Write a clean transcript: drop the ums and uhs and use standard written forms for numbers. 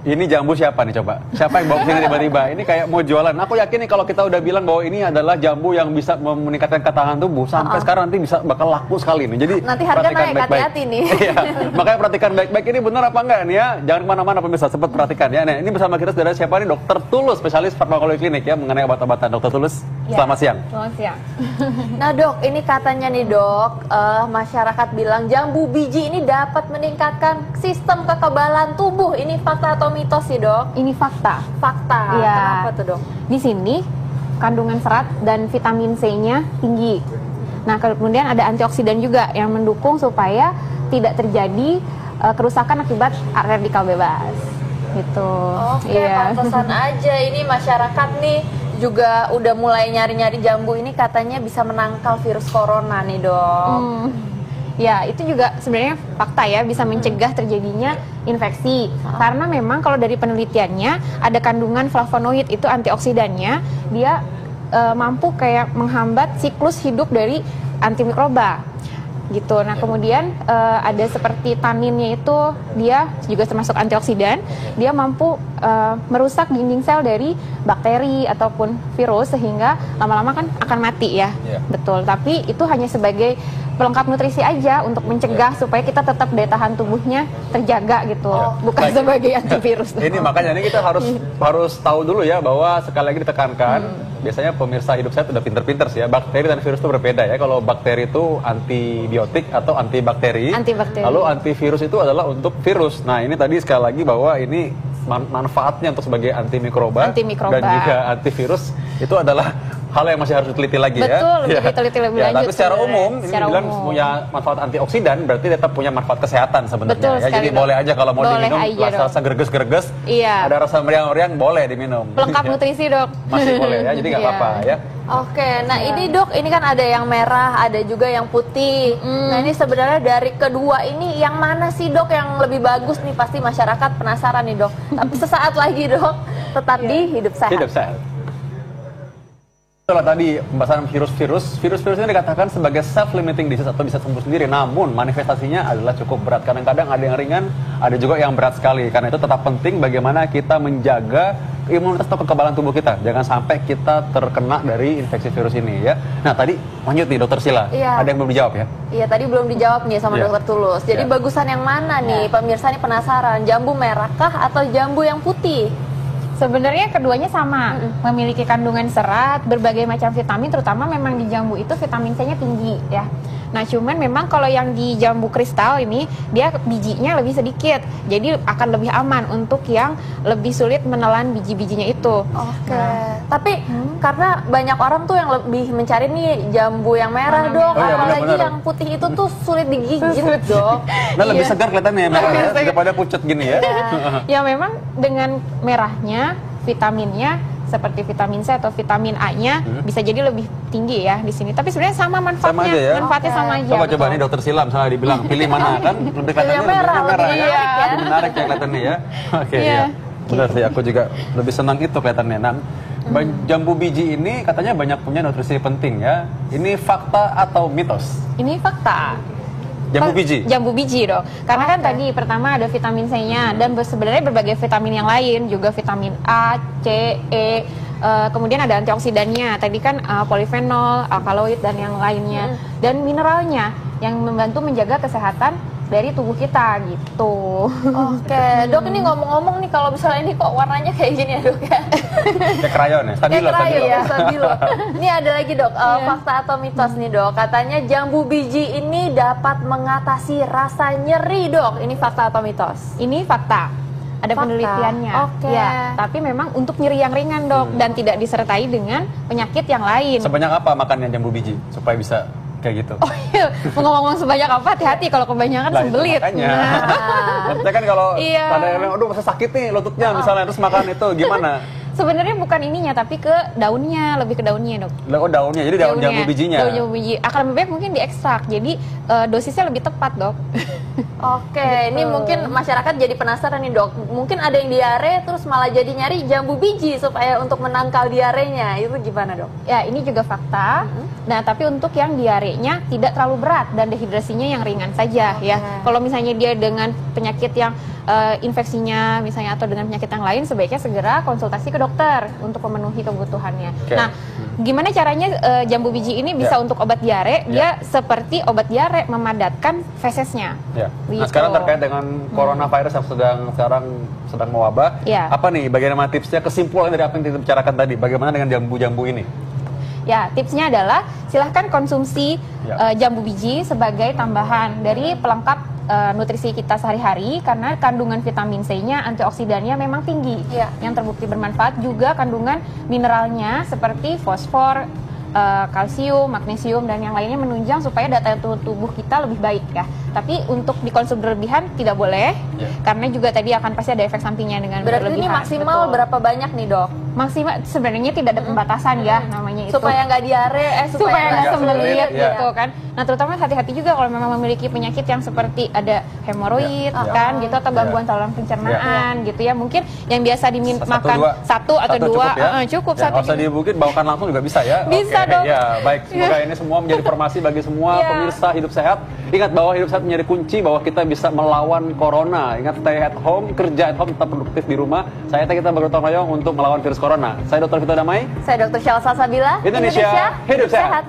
Ini jambu siapa nih coba? Siapa yang bawa sini tiba-tiba? Ini kayak mau jualan. Aku yakin nih kalau kita udah bilang bahwa ini adalah jambu yang bisa meningkatkan ketahanan tubuh, sampai sekarang nanti bisa bakal laku sekali nih. Jadi nanti harga naik, hati-hati nih. Iya, makanya perhatikan baik-baik ini benar apa enggak nih ya. Jangan kemana-mana pemirsa, sempat perhatikan ya. Nah, ini bersama kita sudah ada siapa nih? Dokter Tulus, spesialis farmakologi klinik ya mengenai obat-obatan. Dokter Tulus, selamat siang. Selamat siang. Nah dok, ini katanya nih dok, masyarakat bilang jambu biji ini dapat meningkatkan sistem kekebalan tubuh. Ini fakta atau mitos sih dok? Ini fakta. Fakta. Ya. Kenapa tuh dok? Di sini kandungan serat dan vitamin C-nya tinggi. Nah, kemudian ada antioksidan juga yang mendukung supaya tidak terjadi kerusakan akibat radikal bebas. Gitu. Oke, pantesan aja ini masyarakat nih juga udah mulai nyari-nyari jambu ini katanya bisa menangkal virus corona nih dok. Ya, itu juga sebenarnya fakta ya, bisa mencegah terjadinya infeksi. Karena memang kalau dari penelitiannya ada kandungan flavonoid, itu antioksidannya, dia mampu kayak menghambat siklus hidup dari antimikroba gitu. Nah, kemudian ada seperti taninnya itu, dia juga termasuk antioksidan. Dia mampu merusak dinding sel dari bakteri ataupun virus sehingga lama-lama kan akan mati ya. Betul, tapi itu hanya sebagai pelengkap nutrisi aja untuk mencegah supaya kita tetap daya tahan tubuhnya terjaga gitu, bukan sebagai antivirus. Ini makanya ini kita harus tahu dulu ya bahwa sekali lagi ditekankan, biasanya pemirsa hidup saya sudah pinter-pinter sih ya, bakteri dan virus itu berbeda ya. Kalau bakteri itu antibiotik atau antibakteri, lalu antivirus itu adalah untuk virus. Nah ini tadi sekali lagi bahwa ini manfaatnya untuk sebagai antimikroba dan juga antivirus itu adalah hal yang masih harus diteliti lagi. Betul, ya. diteliti lebih lanjut. Tapi secara umum ini bilang punya manfaat antioksidan, berarti tetap punya manfaat kesehatan sebenarnya. Ya. Jadi boleh aja kalau mau diminum, rasa gerges-gerges, ada rasa meriang-meriang, boleh diminum. Pelengkap nutrisi dok. Masih boleh ya, jadi nggak apa-apa ya. Oke, nah ini dok, ini kan ada yang merah, ada juga yang putih. Nah ini sebenarnya dari kedua ini yang mana sih dok yang lebih bagus nih? Pasti masyarakat penasaran nih dok. Tapi sesaat lagi dok, tetap di Hidup Sehat. Hidup Sehat. Setelah tadi pembahasan virus ini dikatakan sebagai self-limiting disease atau bisa sembuh sendiri, namun manifestasinya adalah cukup berat. Kadang-kadang ada yang ringan, ada juga yang berat sekali. Karena itu tetap penting bagaimana kita menjaga imunitas atau kekebalan tubuh kita. Jangan sampai kita terkena dari infeksi virus ini ya. Nah tadi lanjut nih Dokter Sila, ada yang belum dijawab ya? Iya tadi belum dijawab nih sama Dokter Tulus. Jadi bagusan yang mana nih? Pemirsa nih penasaran, jambu merah kah atau jambu yang putih? Sebenarnya keduanya sama, memiliki kandungan serat, berbagai macam vitamin, terutama memang di jambu itu vitamin C-nya tinggi ya. Nah cuman memang kalau yang di jambu kristal ini dia bijinya lebih sedikit, jadi akan lebih aman untuk yang lebih sulit menelan biji-bijinya itu. Oke. Tapi karena banyak orang tuh yang lebih mencari nih jambu yang merah dok, apalagi yang putih itu tuh sulit digigit dok. Nah lebih segar kelihatannya ya merah ya, daripada pucat gini ya. Ya memang dengan merahnya vitaminnya seperti vitamin C atau vitamin A-nya bisa jadi lebih tinggi ya di sini. Tapi sebenarnya sama manfaatnya, sama aja ya? Manfaatnya sama aja. Coba nih Dokter Sila misalnya dibilang pilih mana kan lebih kelihatannya merah ya. Lebih menarik ya kelihatannya ya. Oke ya. Benar sih, aku juga lebih senang itu kelihatannya. Nah, jambu biji ini katanya banyak punya nutrisi penting ya. Ini fakta atau mitos? Ini fakta. Jambu biji? Jambu biji dong. Karena kan tadi pertama ada vitamin C-nya dan sebenarnya berbagai vitamin yang lain, juga vitamin A, C, E, kemudian ada antioksidannya. Tadi kan polifenol, alkaloid dan yang lainnya. Dan mineralnya yang membantu menjaga kesehatan dari tubuh kita gitu. Oke, dok ini ngomong-ngomong nih kalau misalnya ini kok warnanya kayak gini ya dok ya? Kayak krayon ya? Stabilo. Ini ada lagi dok, fakta atau mitos nih dok. Katanya jambu biji ini dapat mengatasi rasa nyeri dok. Ini fakta atau mitos? Ini fakta. Ada penelitiannya. Ya, tapi memang untuk nyeri yang ringan dok dan tidak disertai dengan penyakit yang lain. Sebanyak apa makannya jambu biji supaya bisa kayak gitu? Oh iya, mau ngomong sebanyak apa, hati-hati kalau kebanyakan sembelit. Maksudnya kan kalau ada yang aduh masa sakit nih lututnya misalnya terus makan itu gimana? Sebenarnya bukan ininya, tapi ke daunnya, lebih ke daunnya, Dok. Oh, daunnya, jadi daun jambu bijinya. Daun jambu biji. Akan lebih baik mungkin diekstrak. Jadi dosisnya lebih tepat, Dok. Oke, ini mungkin masyarakat jadi penasaran nih, Dok. Mungkin ada yang diare terus malah jadi nyari jambu biji supaya untuk menangkal diarenya. Itu gimana, Dok? Ya, ini juga fakta. Nah, tapi untuk yang diarenya tidak terlalu berat dan dehidrasinya yang ringan saja ya. Kalau misalnya dia dengan penyakit yang infeksinya misalnya atau dengan penyakit yang lain, sebaiknya segera konsultasi ke dokter untuk memenuhi kebutuhannya. Nah, gimana caranya jambu biji ini bisa untuk obat diare? Dia seperti obat diare, memadatkan fesesnya. Nah, sekarang terkait dengan coronavirus yang sekarang sedang mewabah, apa nih bagaimana tipsnya, kesimpulan dari apa yang kita bicarakan tadi? Bagaimana dengan jambu-jambu ini? Ya, tipsnya adalah silahkan konsumsi jambu biji sebagai tambahan dari pelengkap nutrisi kita sehari-hari, karena kandungan vitamin C-nya, antioksidannya memang tinggi, yang terbukti bermanfaat. Juga kandungan mineralnya seperti fosfor, kalsium, magnesium, dan yang lainnya menunjang supaya daya tahan tubuh kita lebih baik ya. Tapi untuk dikonsumsi berlebihan tidak boleh, karena juga tadi akan pasti ada efek sampingnya dengan berlebihan. berlebihan. Ini maksimal berapa banyak nih, Dok? Maksimal sebenarnya tidak ada pembatasan ya namanya itu. Supaya nggak diare, supaya nggak sembelit gitu kan. Nah, terutama hati-hati juga kalau memang memiliki penyakit yang seperti ada hemoroid kan gitu, atau gangguan saluran pencernaan gitu ya. Mungkin yang biasa makan satu atau dua cukup satu. Usah mungkin bawakan langsung juga bisa ya. Bisa dong. Ya, baik. Semoga ini semua menjadi informasi bagi semua pemirsa Hidup Sehat. Ingat bahwa hidup sehat menjadi kunci bahwa kita bisa melawan corona. Ingat, stay at home, kerja at home, tetap produktif di rumah. Kita bergotong royong untuk melawan virus corona. Saya Dr. Vito Damai. Saya Dr. Syalsa Sabila. Indonesia Hidup Sehat.